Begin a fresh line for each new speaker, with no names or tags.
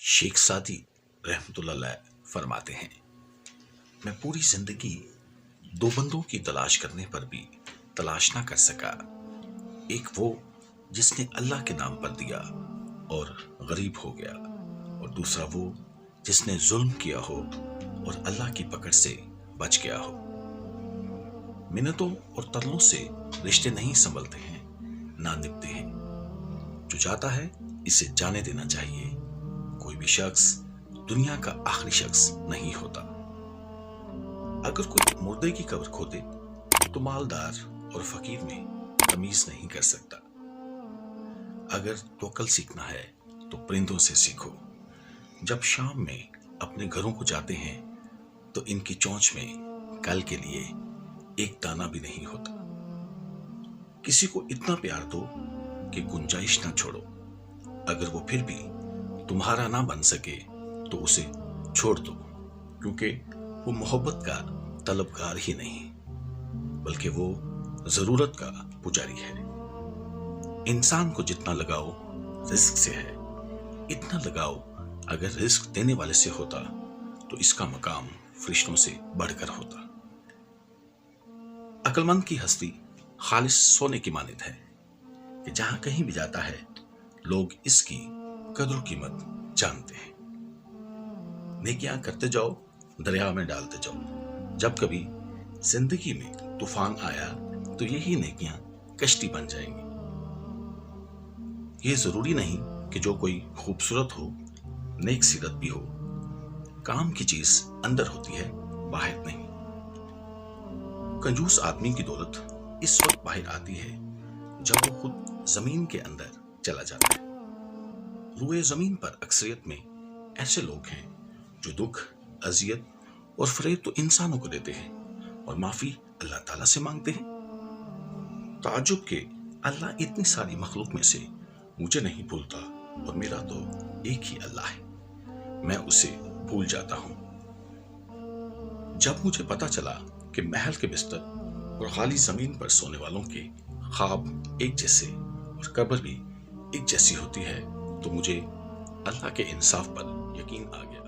शेख सादी रहमतुल्लाह अलैह फरमाते हैं, मैं पूरी जिंदगी दो बंदों की तलाश करने पर भी तलाश ना कर सका। एक वो जिसने अल्लाह के नाम पर दिया और गरीब हो गया, और दूसरा वो जिसने जुल्म किया हो और अल्लाह की पकड़ से बच गया हो। मिन्नतों और तरलों से रिश्ते नहीं संभलते हैं, ना निभते हैं। जो जाता है इसे जाने देना चाहिए। कोई भी शख्स दुनिया का आखिरी शख्स नहीं होता। अगर कोई मुर्दे की कब्र खोदे तो मालदार और फकीर में तमीज नहीं कर सकता। अगर तवक्कुल सीखना है तो परिंदों से सीखो। जब शाम में अपने घरों को जाते हैं तो इनकी चोंच में कल के लिए एक दाना भी नहीं होता। किसी को इतना प्यार दो कि गुंजाइश ना छोड़ो। अगर वो फिर भी तुम्हारा ना बन सके तो उसे छोड़ दो, क्योंकि वो मोहब्बत का तलबगार ही नहीं बल्कि वो जरूरत का पुजारी है। इंसान को जितना लगाओ रिस्क से है, इतना लगाओ अगर रिस्क देने वाले से होता तो इसका मकाम फरिश्तों से बढ़कर होता। अक्लमंद की हस्ती खालिस सोने की मानित है कि जहां कहीं भी जाता है लोग इसकी कदर कीमत जानते हैं। नेकियां करते जाओ, दरिया में डालते जाओ। जब कभी जिंदगी में तूफान आया तो यही नेकियां कश्ती बन जाएंगी। ये जरूरी नहीं कि जो कोई खूबसूरत हो, नेक सीरत भी हो। काम की चीज अंदर होती है, बाहर नहीं। कंजूस आदमी की दौलत इस वक्त बाहर आती है जब वो खुद जमीन के अंदर चला जाता है। रूए जमीन पर अक्सरियत में ऐसे लोग हैं जो दुख, अजियत और फरेब तो इंसानों को देते हैं और माफी अल्लाह ताला से मांगते हैं। ताज्जुब के अल्लाह इतनी सारी मखलूक में से मुझे नहीं भूलता और मेरा तो एक ही अल्लाह है, मैं उसे भूल जाता हूं। जब मुझे पता चला कि महल के बिस्तर और खाली जमीन पर सोने वालों के ख्वाब एक जैसे और कब्र भी एक जैसी होती है तो मुझे अल्लाह के इंसाफ पर यकीन आ गया।